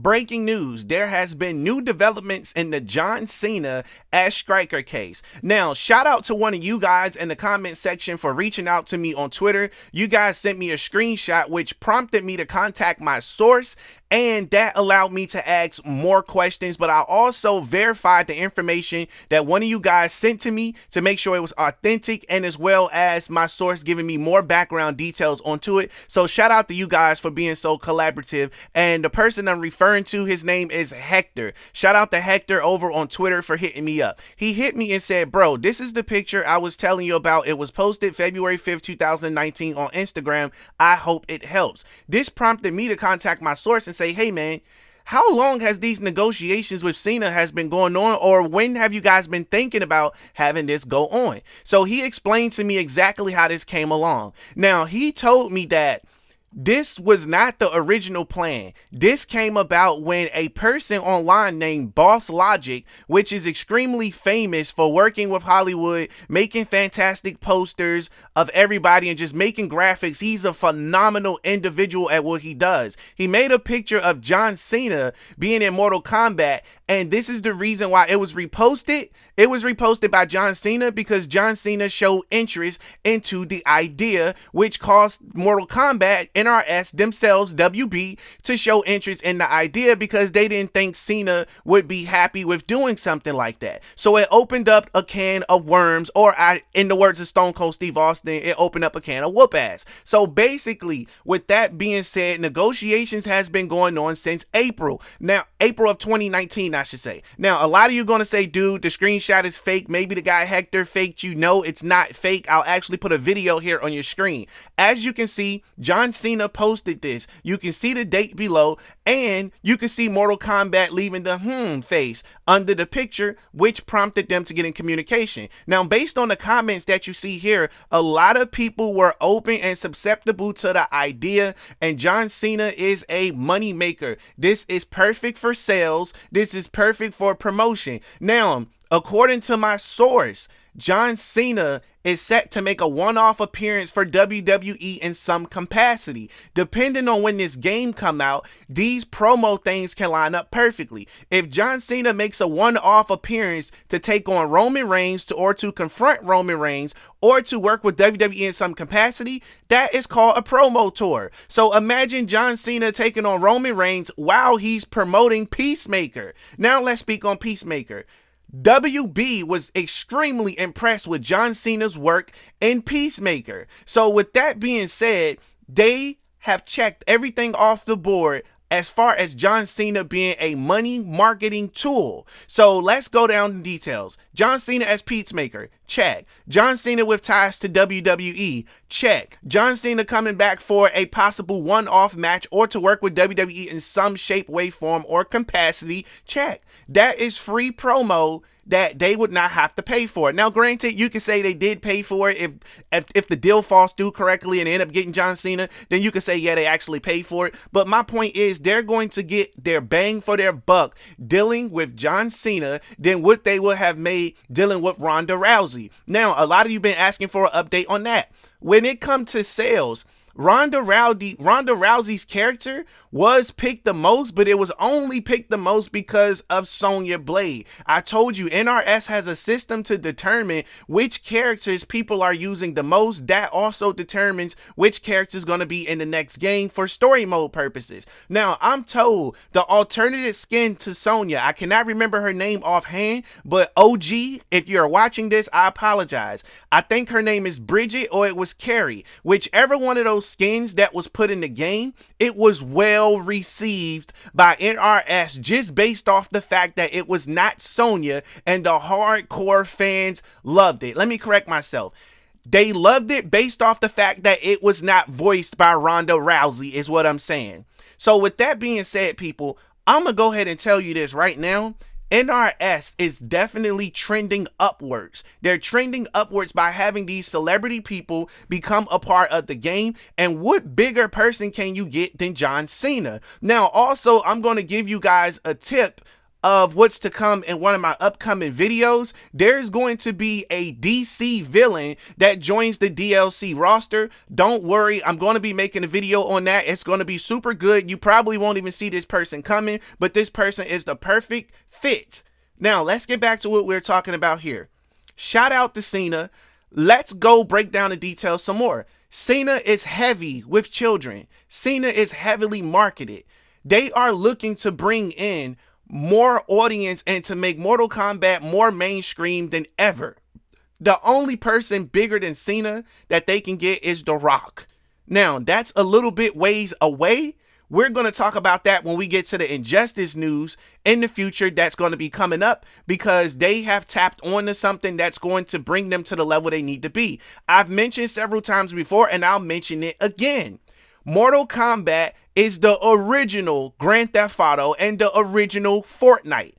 Breaking news, there has been new developments in the John Cena as STRYKER case. Now, shout out to one of you guys in the comment section for reaching out to me on Twitter. You guys sent me a screenshot which prompted me to contact my source, and that allowed me to ask more questions, but I also verified the information that one of you guys sent to me to make sure it was authentic, and as well as my source giving me more background details onto it. So shout out to you guys for being so collaborative. And the person I'm referring to, his name is Hector. Shout out to Hector over on Twitter for hitting me up. He hit me and said, bro, this is the picture I was telling you about. It was posted February 5th, 2019 on Instagram. I hope it helps. This prompted me to contact my source and say, hey man, how long has these negotiations with CENA has been going on, or when have you guys been thinking about having this go on? So he explained to me exactly how this came along. Now, he told me that this was not the original plan. This came about when a person online named Boss Logic, which is extremely famous for working with Hollywood, making fantastic posters of everybody and just making graphics. He's a phenomenal individual at what he does. He made a picture of John Cena being in Mortal Kombat, and this is the reason why it was reposted. It was reposted by John Cena because John Cena showed interest into the idea, which caused Mortal Kombat, NRS themselves, WB, to show interest in the idea because they didn't think Cena would be happy with doing something like that. So it opened up a can of worms, or in the words of Stone Cold Steve Austin, it opened up a can of whoop ass. So basically, with that being said, negotiations has been going on since April. Now, April of 2019, I should say. Now, a lot of you are going to say, dude, the screenshot is fake. Maybe the guy Hector faked you. No, it's not fake. I'll actually put a video here on your screen. As you can see, John Cena posted this. You can see the date below, and you can see Mortal Kombat leaving the face under the picture, which prompted them to get in communication. Now, based on the comments that you see here, a lot of people were open and susceptible to the idea, and John Cena is a money maker. This is perfect for sales. This is perfect for promotion. Now, according to my source, John Cena is set to make a one-off appearance for WWE in some capacity. Depending on when this game come out, these promo things can line up perfectly. If John Cena makes a one-off appearance to take on Roman Reigns or to confront Roman Reigns or to work with WWE in some capacity, that is called a promo tour. So imagine John Cena taking on Roman Reigns while he's promoting Peacemaker. Now let's speak on Peacemaker. WB was extremely impressed with John Cena's work in Peacemaker. So with that being said, they have checked everything off the board as far as John Cena being a money marketing tool. So let's go down the details. John Cena as Peacemaker, check. John Cena with ties to WWE, check. John Cena coming back for a possible one-off match or to work with WWE in some shape, way, form, or capacity, check. That is free promo that they would not have to pay for it. Now, granted, you can say they did pay for it. If the deal falls through correctly and they end up getting John Cena, then you can say, yeah, they actually paid for it. But my point is, they're going to get their bang for their buck dealing with John Cena than what they would have made dealing with Ronda Rousey. Now, a lot of you been asking for an update on that. When it comes to sales, Ronda Rousey's character was picked the most, but it was only picked the most because of Sonya Blade. I told you, NRS has a system to determine which characters people are using the most. That also determines which character is going to be in the next game for story mode purposes. Now, I'm told the alternative skin to Sonya, I cannot remember her name offhand, but OG, if you're watching this, I apologize. I think her name is Bridget or it was Carrie. Whichever one of those skins that was put in the game, it was well received by NRS just based off the fact that it was not Sonya, and the hardcore fans loved it. Let me correct myself. They loved it based off the fact that it was not voiced by Ronda Rousey is what I'm saying. So with that being said, people, I'm gonna go ahead and tell you this right now. NRS is definitely trending upwards. They're trending upwards by having these celebrity people become a part of the game. And what bigger person can you get than John Cena? Now, also, I'm going to give you guys a tip of what's to come in one of my upcoming videos, there's going to be a DC villain that joins the DLC roster. Don't worry, I'm going to be making a video on that. It's going to be super good. You probably won't even see this person coming, but this person is the perfect fit. Now, let's get back to what we're talking about here. Shout out to CENA. Let's go break down the details some more. CENA is heavy with children. CENA is heavily marketed. They are looking to bring in more audience and to make Mortal Kombat more mainstream than ever. The only person bigger than CENA that they can get is The Rock. Now, that's a little bit ways away. We're going to talk about that when we get to the Injustice news in the future that's going to be coming up, because they have tapped onto something that's going to bring them to the level they need to be. I've mentioned several times before, and I'll mention it again. Mortal Kombat is the original Grand Theft Auto and the original Fortnite.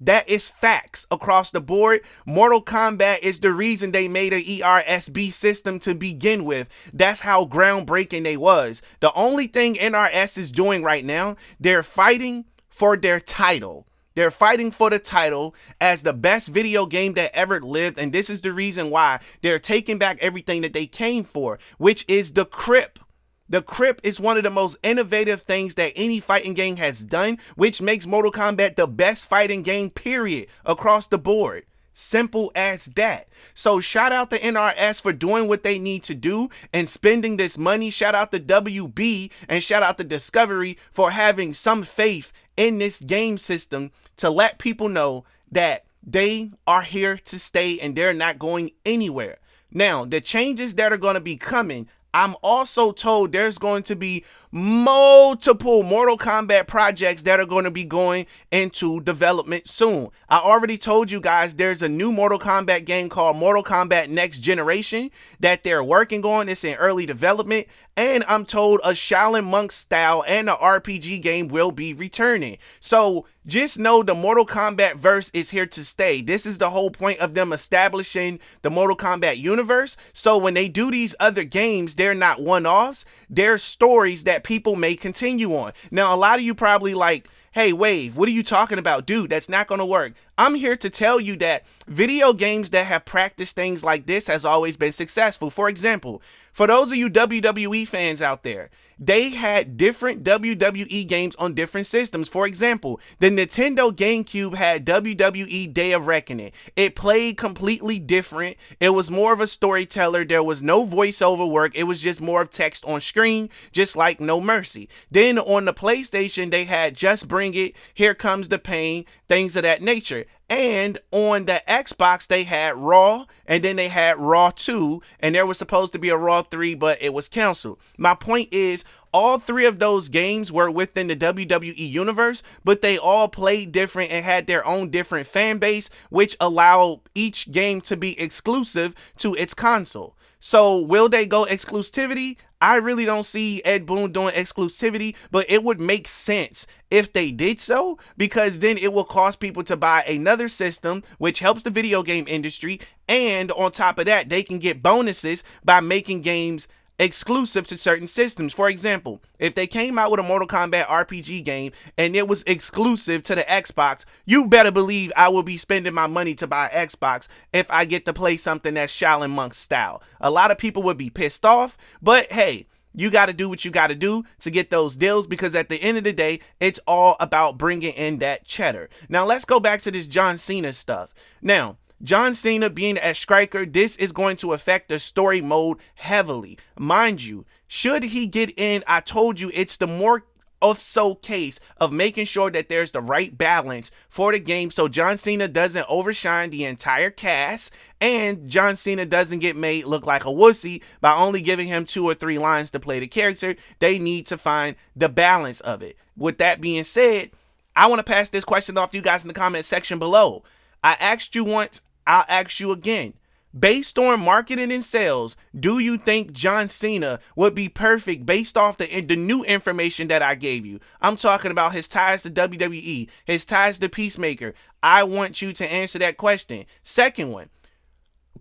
That is facts across the board. Mortal Kombat is the reason they made an ERSB system to begin with. That's how groundbreaking they was. The only thing NRS is doing right now, they're fighting for their title. They're fighting for the title as the best video game that ever lived, and this is the reason why they're taking back everything that they came for, which is the Crip. The Crip is one of the most innovative things that any fighting game has done, which makes Mortal Kombat the best fighting game, period, across the board. Simple as that. So shout out to NRS for doing what they need to do and spending this money. Shout out to WB and shout out to Discovery for having some faith in this game system to let people know that they are here to stay and they're not going anywhere. Now, the changes that are going to be coming, I'm also told there's going to be multiple Mortal Kombat projects that are going to be going into development soon. I already told you guys there's a new Mortal Kombat game called Mortal Kombat Next Generation that they're working on. It's in early development. And I'm told a Shaolin Monk style and an RPG game will be returning. So just know the Mortal Kombat verse is here to stay. This is the whole point of them establishing the Mortal Kombat universe. So when they do these other games, they're not one-offs. They're stories that people may continue on. Now, a lot of you probably like, hey, Wave, what are you talking about? Dude, that's not going to work. I'm here to tell you that video games that have practiced things like this has always been successful. For example, for those of you WWE fans out there, they had different WWE games on different systems. For example, the Nintendo GameCube had WWE Day of Reckoning. It played completely different. It was more of a storyteller. There was no voiceover work. It was just more of text on screen, just like No Mercy. Then on the PlayStation, they had Just Bring It, Here Comes the Pain, things of that nature. And on the Xbox, they had Raw, and then they had Raw 2, and there was supposed to be a Raw 3, but it was canceled. My point is, all three of those games were within the WWE universe, but they all played different and had their own different fan base, which allowed each game to be exclusive to its console. So will they go exclusivity? I really don't see Ed Boon doing exclusivity, but it would make sense if they did so, because then it will cause people to buy another system, which helps the video game industry. And on top of that, they can get bonuses by making games exclusive to certain systems. For example, if they came out with a Mortal Kombat RPG game and it was exclusive to the Xbox, you better believe I will be spending my money to buy Xbox if I get to play something that's Shaolin Monk style. A lot of people would be pissed off, but hey, you got to do what you got to do to get those deals, because at the end of the day, it's all about bringing in that cheddar. Now, let's go back to this John Cena stuff. Now, John Cena being a STRYKER, this is going to affect the story mode heavily. Mind you, should he get in, I told you it's the more of so case of making sure that there's the right balance for the game so John Cena doesn't overshine the entire cast and John Cena doesn't get made look like a wussy by only giving him 2 or 3 lines to play the character. They need to find the balance of it. With that being said, I want to pass this question off to you guys in the comment section below. I asked you once, I'll ask you again. Based on marketing and sales, do you think John Cena would be perfect based off the new information that I gave you? I'm talking about his ties to WWE, his ties to Peacemaker. I want you to answer that question. Second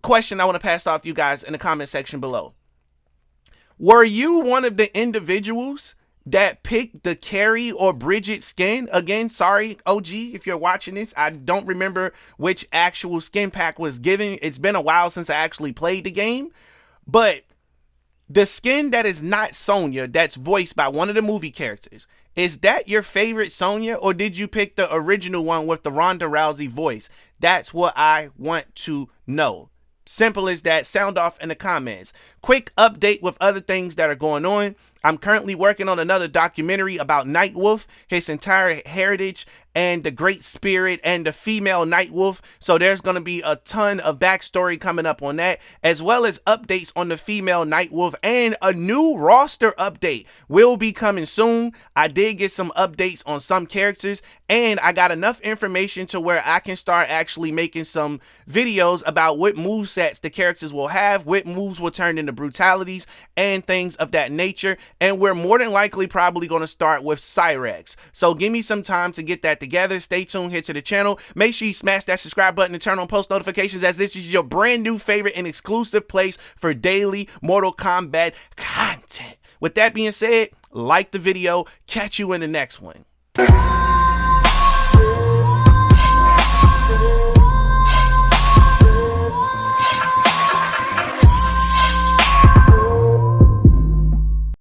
question I want to pass off to you guys in the comment section below. Were you one of the individuals that picked the Carrie or Bridget skin. Again, sorry, OG, if you're watching this, I don't remember which actual skin pack was given. It's been a while since I actually played the game. But the skin that is not Sonya, that's voiced by one of the movie characters, is that your favorite Sonya, or did you pick the original one with the Ronda Rousey voice? That's what I want to know. Simple as that. Sound off in the comments. Quick update with other things that are going on. I'm currently working on another documentary about Nightwolf, his entire heritage, and the great spirit and the female Nightwolf. So there's going to be a ton of backstory coming up on that, as well as updates on the female Nightwolf, and a new roster update will be coming soon. I did get some updates on some characters, and I got enough information to where I can start actually making some videos about what movesets the characters will have, what moves will turn into brutalities, and things of that nature. And we're more than likely probably going to start with Cyrex. So give me some time to get that together. Stay tuned here to the channel. Make sure you smash that subscribe button and turn on post notifications, as this is your brand new favorite and exclusive place for daily Mortal Kombat content. With that being said, like the video. Catch you in the next one.